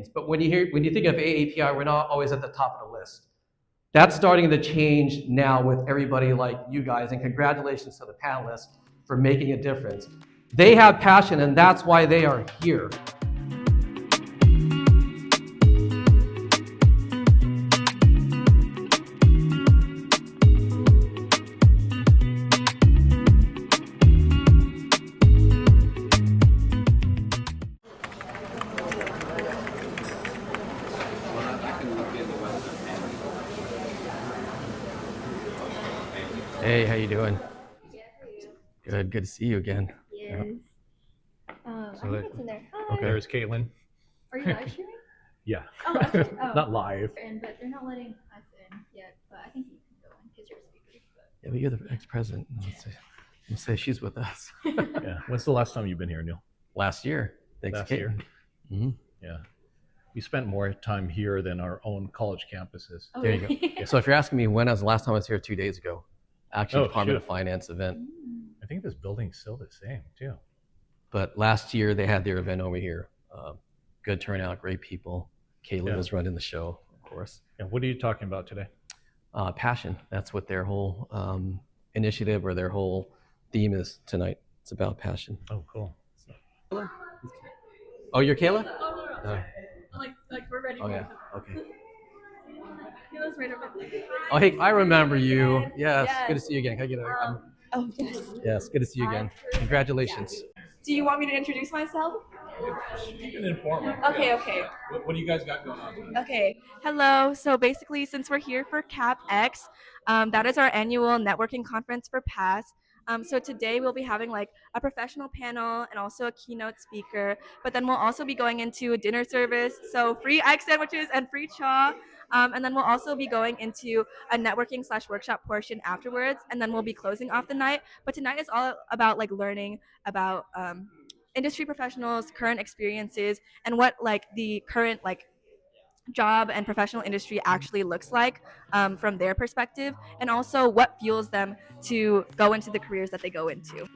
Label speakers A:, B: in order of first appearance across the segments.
A: But when you think of AAPI, we're not always at the top of the list. That's starting to change now with everybody like you guys, and congratulations to the panelists for making a difference. They have passion, and that's why they are here. Hey, how you doing? Good to see you again.
B: Yes. I think it's in there. Hi.
A: Okay.
C: There's Caitlin.
B: Are you live streaming?
C: Yeah.
B: Oh, actually,
C: Not live.
B: But they're not letting us in yet. But I think you can go in because you're a speaker. But...
A: Yeah, but you're the ex-president. Let's say she's with us.
C: Yeah. When's the last time you've been here, Neil?
A: Last year. Thanks,
C: Last
A: Kate.
C: year.
A: Mm-hmm.
C: Yeah. We spent more time here than our own college campuses.
B: Oh,
A: There you go.
B: really?
A: So if you're asking me when was the last time I was here, 2 days ago. Actually,
C: Oh,
A: Department
C: shoot.
A: of Finance event.
C: I think this building's still the same, too.
A: But last year they had their event over here. Good turnout, great people. Caitlin was running the show, of course.
C: And what are you talking about today?
A: Passion. That's what their whole initiative or their whole theme is tonight. It's about passion.
C: Oh, cool.
A: Oh, you're Kayla?
B: Oh, no. Like we're ready.
A: Oh, yeah. Okay.
B: Kayla's right over there.
A: Oh, hey, I remember you. Yes.
B: Yes.
A: Good to see you again. Can I get a,
B: Oh, yes.
A: yes, good to see you again. Congratulations.
B: Do you want me to introduce myself?
C: You can inform me.
B: Okay.
C: What do you guys got going on today?
B: Okay. Hello. So basically, since we're here for CAPP Ex, that is our annual networking conference for PASS. So today we'll be having like a professional panel and also a keynote speaker, but then we'll also be going into a dinner service, so free egg sandwiches and free cha. And then we'll also be going into a networking / workshop portion afterwards, and then we'll be closing off the night. But tonight is all about like learning about industry professionals, current experiences, and what like the current like job and professional industry actually looks like from their perspective, and also what fuels them to go into the careers that they go into.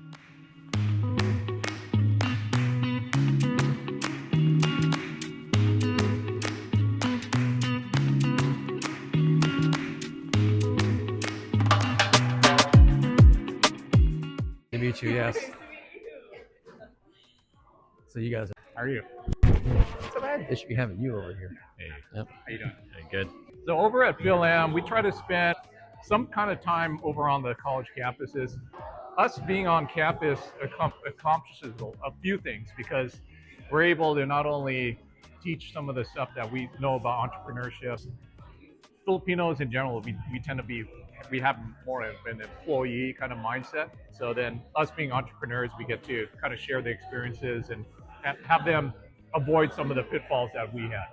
A: Good to meet you, yes. So you guys
C: How are you?
A: they should be having you over here.
C: Hey.
A: Yep.
C: How you doing? Hey, good. So over at FILAM, we try to spend some kind of time over on the college campuses. Us being on campus accomplishes a few things because we're able to not only teach some of the stuff that we know about entrepreneurship. Filipinos in general, we tend to be, we have more of an employee kind of mindset. So then us being entrepreneurs, we get to kind of share the experiences and have them avoid some of the pitfalls that we had.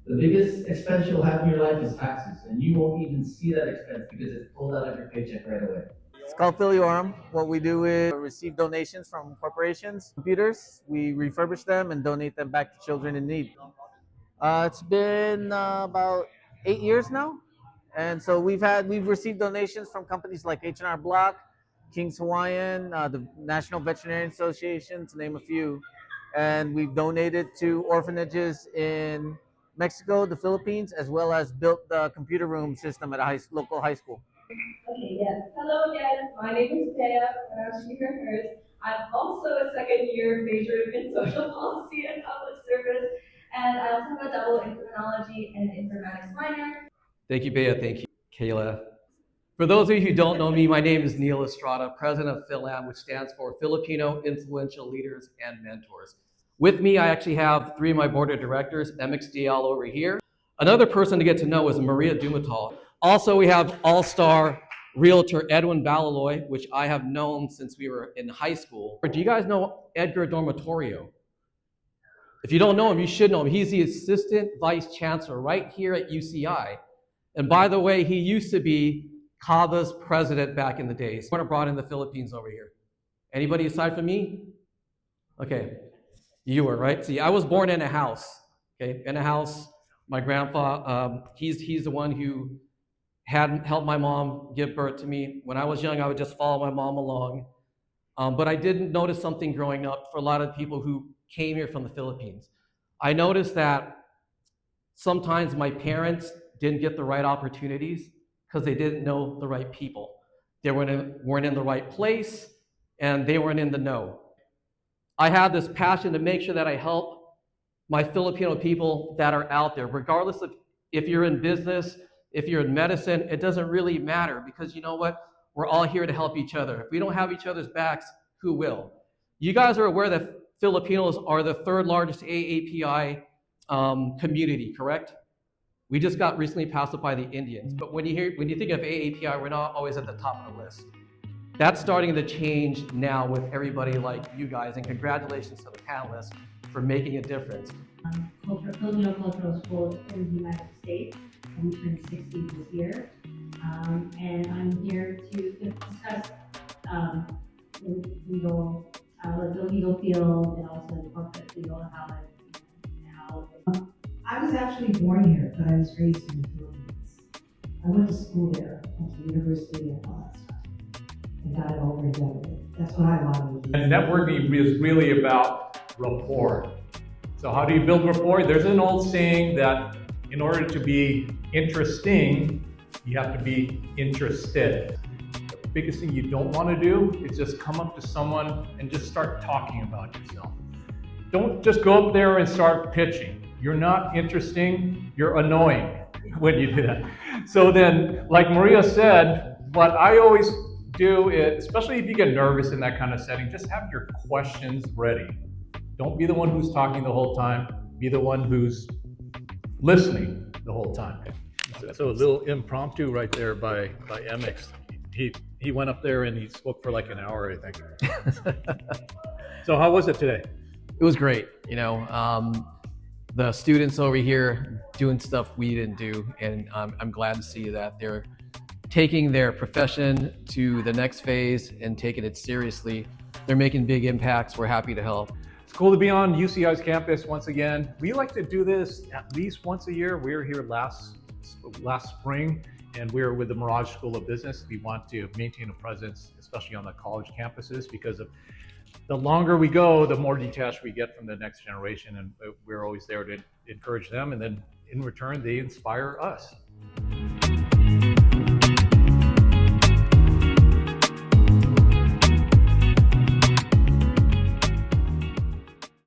D: The biggest expense you'll have in your life is taxes, and you won't even see that expense because it's pulled out of your paycheck right away.
E: It's called Filiorum. What we do is receive donations from corporations, computers. We refurbish them and donate them back to children in need. It's been about 8 years now, and so we've received donations from companies like H&R Block, King's Hawaiian, the National Veterinarian Association, to name a few, and we've donated to orphanages in Mexico, the Philippines, as well as built the computer room system at a local high school.
F: Okay, yes. Hello again. My name is Thea, and I'm Speaker Hers. I'm also a second-year major in social policy and public service, and I also have a double in criminology and informatics minor.
A: Thank you, Bea. Thank you, Kayla. For those of you who don't know me, my name is Neil Estrada, president of FILAM, which stands for Filipino Influential Leaders and Mentors. With me, I actually have 3 of my board of directors, Emix over here. Another person to get to know is Maria Dumatol. Also, we have all-star realtor Edwin Balaloy, which I have known since we were in high school. Do you guys know Edgar Dormitorio? If you don't know him, you should know him. He's the assistant vice chancellor right here at UCI. And by the way, he used to be CAVA's president back in the days. When I brought in the Philippines over here. Anybody aside from me? Okay, you were, right? See, I was born in a house, okay? In a house, my grandpa, he's the one who had helped my mom give birth to me. When I was young, I would just follow my mom along. But I didn't notice something growing up for a lot of people who came here from the Philippines. I noticed that Sometimes my parents didn't get the right opportunities because they didn't know the right people. They weren't in the right place, and they weren't in the know. I have this passion to make sure that I help my Filipino people that are out there, regardless of if you're in business, if you're in medicine, it doesn't really matter, because you know what? We're all here to help each other. If we don't have each other's backs, who will? You guys are aware that Filipinos are the third largest AAPI community, correct? We just got recently passed up by the Indians. But when you think of AAPI, we're not always at the top of the list. That's starting to change now with everybody like you guys, and congratulations to the panelists for making a difference.
G: Filipino cultural schools in the United States, and we turned 60 this year. And I'm here to discuss the legal field, and also the corporate legal, and how
H: I was actually born here, but I was raised in the Philippines. I went to school there, went to university and all that stuff, and got it all together. That's what I wanted to do.
C: And networking is really about rapport. So how do you build rapport? There's an old saying that in order to be interesting, you have to be interested. The biggest thing you don't want to do is just come up to someone and just start talking about yourself. Don't just go up there and start pitching. You're not interesting, you're annoying when you do that. So then, like Maria said, what I always do is, especially if you get nervous in that kind of setting, just have your questions ready. Don't be the one who's talking the whole time. Be the one who's listening the whole time. So a little impromptu right there by Emix. He went up there and he spoke for like an hour, I think. So how was it today?
A: It was great. You know, the students over here doing stuff we didn't do, and I'm glad to see that they're taking their profession to the next phase and taking it seriously. They're making big impacts. We're happy to help.
C: It's cool to be on UCI's campus once again. We like to do this at least once a year. We were here last spring, and we were with the Mirage School of Business. We want to maintain a presence, especially on the college campuses, because of the longer we go, the more detached we get from the next generation, and we're always there to encourage them, and then in return, they inspire us.